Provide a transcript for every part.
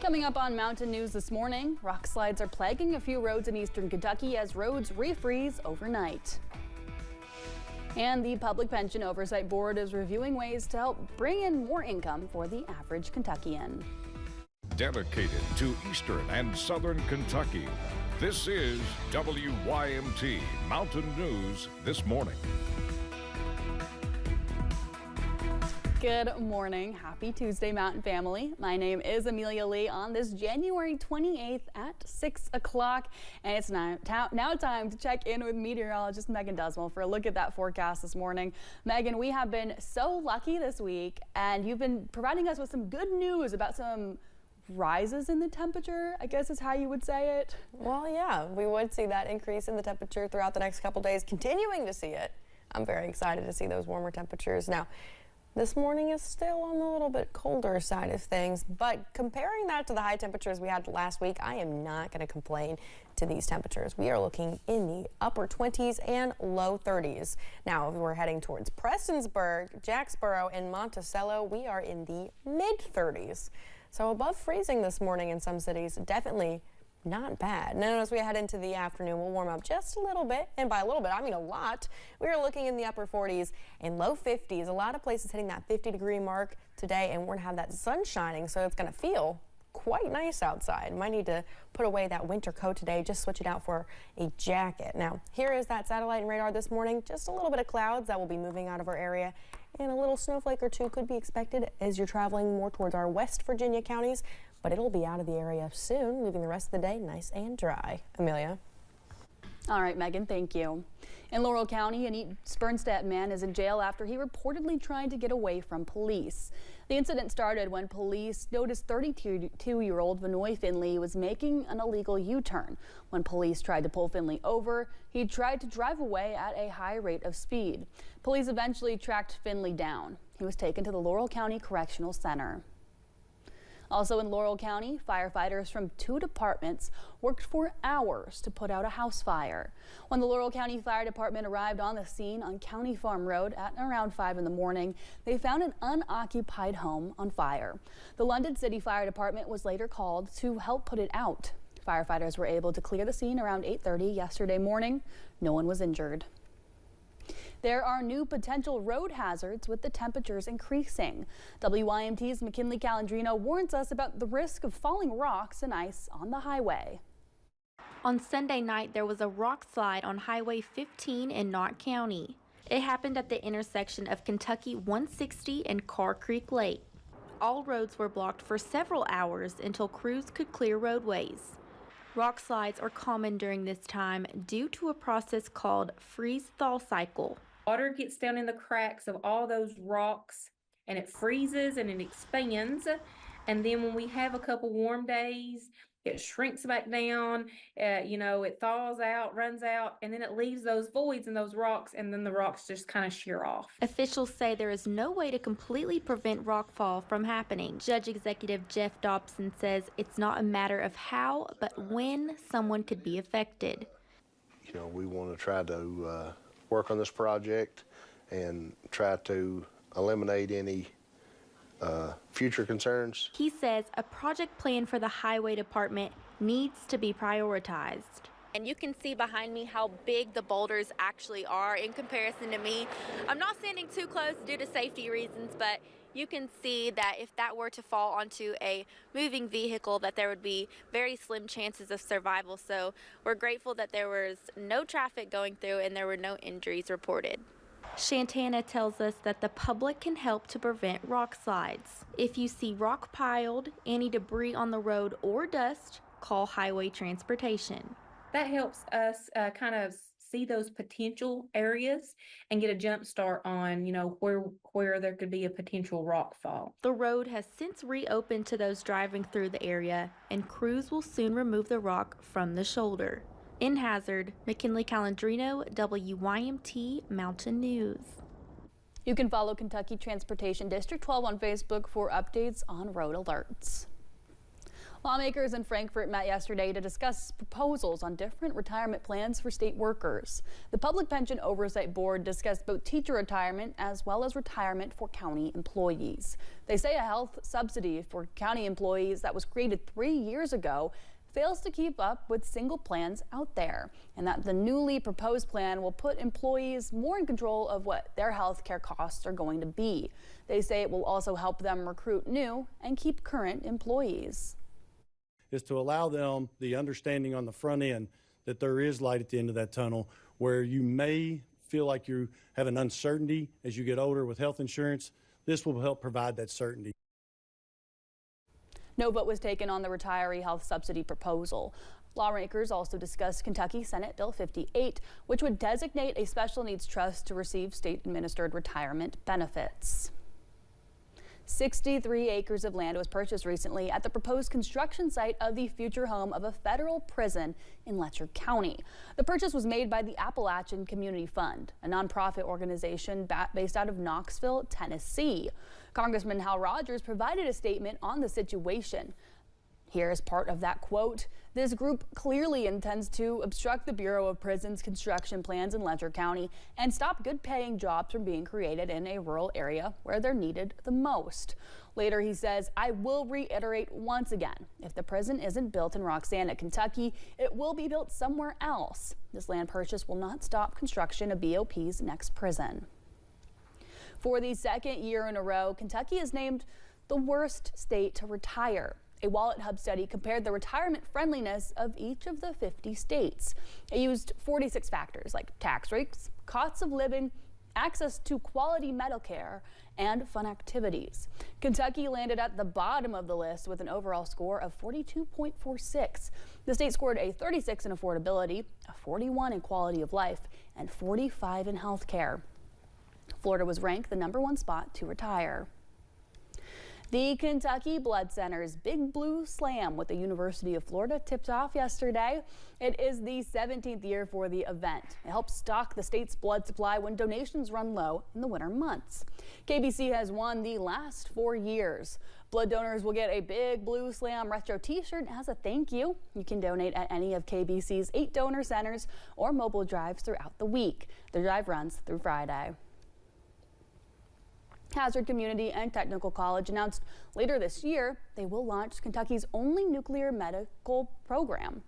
Coming up on Mountain News this morning, rock slides are plaguing a few roads in eastern Kentucky as roads refreeze overnight. And the Public Pension Oversight Board is reviewing ways to help bring in more income for the average Kentuckian. Dedicated to eastern and southern Kentucky, this is WYMT Mountain News This Morning. Good morning. Happy Tuesday, Mountain family. My name is Amelia Lee on this January 28th at 6 o'clock. And it's now time to check in with meteorologist Megan Duswell for a look at that forecast this morning. Megan, we have been so lucky this week, and you've been providing us with some good news about some rises in the temperature, I guess is how you would say it. Well, yeah, we would see that increase in the temperature throughout the next couple days, continuing to see it. I'm very excited to see those warmer temperatures. Now, this morning is still on the little bit colder side of things, but comparing that to the high temperatures we had last week, I am not going to complain to these temperatures. We are looking in the upper 20s and low 30s. Now, if we're heading towards Prestonsburg, Jacksboro, and Monticello, we are in the mid 30s. So above freezing this morning in some cities, definitely not bad. Now, as we head into the afternoon, we'll warm up just a little bit, and by a little bit, I mean a lot. We are looking in the upper 40s and low 50s. A lot of places hitting that 50-degree mark today, and we're gonna have that sun shining, so it's gonna feel quite nice outside. Might need to put away that winter coat today, just switch it out for a jacket. Now, here is that satellite and radar this morning. Just a little bit of clouds that will be moving out of our area, and a little snowflake or two could be expected as you're traveling more towards our West Virginia counties, but it'll be out of the area soon, leaving the rest of the day nice and dry. Amelia. All right, Megan, thank you. In Laurel County, an East Bernstedt man is in jail after he reportedly tried to get away from police. The incident started when police noticed 32-year-old Vanoy Finley was making an illegal U-turn. When police tried to pull Finley over, he tried to drive away at a high rate of speed. Police eventually tracked Finley down. He was taken to the Laurel County Correctional Center. Also in Laurel County, firefighters from 2 departments worked for hours to put out a house fire. When the Laurel County Fire Department arrived on the scene on County Farm Road at around 5 in the morning, they found an unoccupied home on fire. The London City Fire Department was later called to help put it out. Firefighters were able to clear the scene around 8:30 yesterday morning. No one was injured. There are new potential road hazards with the temperatures increasing. WYMT's McKinley Calandrino warns us about the risk of falling rocks and ice on the highway. On Sunday night, there was a rock slide on Highway 15 in Knott County. It happened at the intersection of Kentucky 160 and Carr Creek Lake. All roads were blocked for several hours until crews could clear roadways. Rock slides are common during this time due to a process called freeze-thaw cycle. Water gets down in the cracks of all those rocks and it freezes and it expands. And then when we have a couple warm days, it shrinks back down, it thaws out, runs out, and then it leaves those voids in those rocks, and then the rocks just kind of shear off. Officials say there is no way to completely prevent rockfall from happening. Judge Executive Jeff Dobson says it's not a matter of how, but when someone could be affected. We want to try to work on this project and try to eliminate any future concerns. He says a project plan for the highway department needs to be prioritized. And you can see behind me how big the boulders actually are in comparison to me. I'm not standing too close due to safety reasons, but you can see that if that were to fall onto a moving vehicle, that there would be very slim chances of survival. So we're grateful that there was no traffic going through and there were no injuries reported. Shantana tells us that the public can help to prevent rock slides. If you see rock piled, any debris on the road, or dust, call highway transportation. That helps us kind of see those potential areas and get a jump start on, where there could be a potential rock fall. The road has since reopened to those driving through the area, and crews will soon remove the rock from the shoulder. In Hazard, McKinley Calandrino, WYMT Mountain News. You can follow Kentucky Transportation District 12 on Facebook for updates on road alerts. Lawmakers in Frankfort met yesterday to discuss proposals on different retirement plans for state workers. The Public Pension Oversight Board discussed both teacher retirement as well as retirement for county employees. They say a health subsidy for county employees that was created 3 years ago fails to keep up with single plans out there, and that the newly proposed plan will put employees more in control of what their health care costs are going to be. They say it will also help them recruit new and keep current employees. Is to allow them the understanding on the front end that there is light at the end of that tunnel, where you may feel like you have an uncertainty as you get older with health insurance. This will help provide that certainty. No vote was taken on the retiree health subsidy proposal. Lawmakers also discussed Kentucky Senate Bill 58, which would designate a special needs trust to receive state-administered retirement benefits. 63 acres of land was purchased recently at the proposed construction site of the future home of a federal prison in Letcher County. The purchase was made by the Appalachian Community Fund, a nonprofit organization based out of Knoxville, Tennessee. Congressman Hal Rogers provided a statement on the situation. Here is part of that quote. This group clearly intends to obstruct the Bureau of Prisons construction plans in Letcher County and stop good-paying jobs from being created in a rural area where they're needed the most. Later, he says, I will reiterate once again, if the prison isn't built in Roxana, Kentucky, it will be built somewhere else. This land purchase will not stop construction of BOP's next prison. For the second year in a row, Kentucky is named the worst state to retire. A WalletHub study compared the retirement friendliness of each of the 50 states. It used 46 factors like tax rates, costs of living, access to quality medical care, and fun activities. Kentucky landed at the bottom of the list with an overall score of 42.46. The state scored a 36 in affordability, a 41 in quality of life, and 45 in health care. Florida was ranked the #1 spot to retire. The Kentucky Blood Center's Big Blue Slam with the University of Florida tipped off yesterday. It is the 17th year for the event. It helps stock the state's blood supply when donations run low in the winter months. KBC has won the last 4 years. Blood donors will get a Big Blue Slam retro t-shirt as a thank you. You can donate at any of KBC's 8 donor centers or mobile drives throughout the week. The drive runs through Friday. Hazard Community and Technical College announced later this year they will launch Kentucky's only nuclear medical program.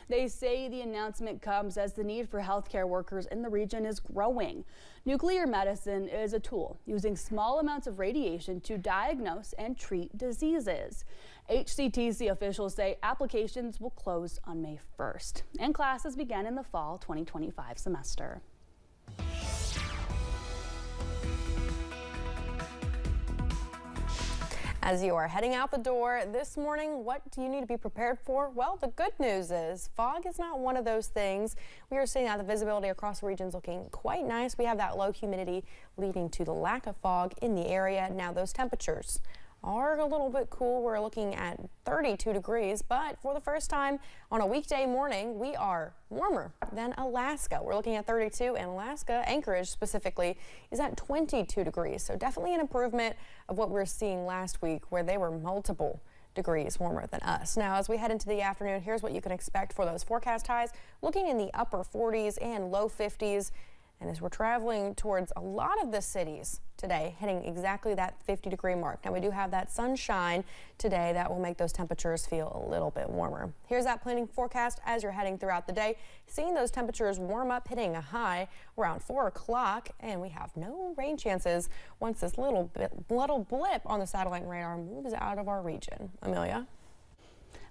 They say the announcement comes as the need for healthcare workers in the region is growing. Nuclear medicine is a tool using small amounts of radiation to diagnose and treat diseases. HCTC officials say applications will close on May 1st, and classes begin in the fall 2025 semester. As you are heading out the door this morning, what do you need to be prepared for? Well, the good news is fog is not one of those things. We are seeing that the visibility across the region is looking quite nice. We have that low humidity leading to the lack of fog in the area. Now those temperatures are a little bit cool. We're looking at 32 degrees, but for the first time on a weekday morning, we are warmer than Alaska. We're looking at 32, and Alaska, Anchorage specifically, is at 22 degrees. So definitely an improvement of what we were seeing last week, where they were multiple degrees warmer than us. Now, as we head into the afternoon, here's what you can expect for those forecast highs, looking in the upper 40s and low 50s. And as we're traveling towards a lot of the cities today, hitting exactly that 50-degree mark. Now, we do have that sunshine today that will make those temperatures feel a little bit warmer. Here's that planning forecast as you're heading throughout the day. Seeing those temperatures warm up, hitting a high around 4 o'clock, and we have no rain chances once this little blip on the satellite radar moves out of our region. Amelia?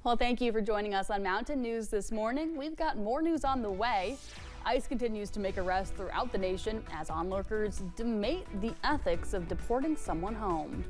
Well, thank you for joining us on Mountain News this morning. We've got more news on the way. ICE continues to make arrests throughout the nation as onlookers debate the ethics of deporting someone home.